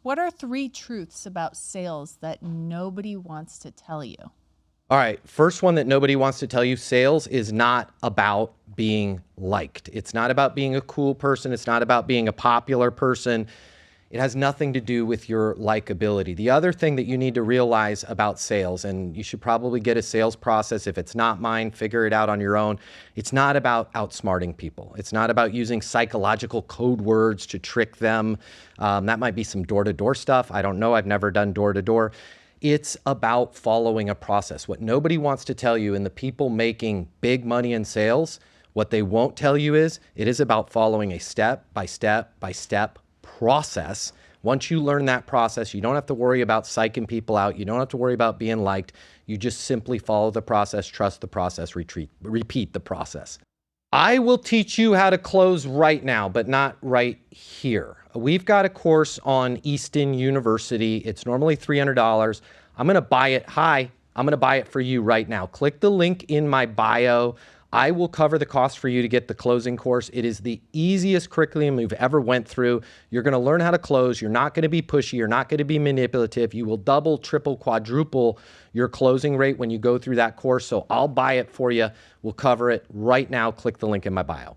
What are three truths about sales that nobody wants to tell you? All right, first one that nobody wants to tell you, sales is not about being liked. It's not about being a cool person. It's not about being a popular person. It has nothing to do with your likability. The other thing that you need to realize about sales, and you should probably get a sales process. If it's not mine, figure it out on your own. It's not about outsmarting people. It's not about using psychological code words to trick them. That might be some door-to-door stuff. I don't know. I've never done door-to-door. It's about following a process. What nobody wants to tell you, and the people making big money in sales, what they won't tell you is it is about following a step-by-step process. Once you learn that process, you don't have to worry about psyching people out. You don't have to worry about being liked. You just simply follow the process, trust the process, repeat the process. I will teach you how to close right now, but not right here. We've got a course on Easton University. It's normally $300. I'm going to buy it. I'm going to buy it for you right now. Click the link in my bio. I will cover the cost for you to get the closing course. It is the easiest curriculum we've ever went through. You're going to learn how to close. You're not going to be pushy. You're not going to be manipulative. You will double, triple, quadruple your closing rate when you go through that course. So I'll buy it for you. We'll cover it right now. Click the link in my bio.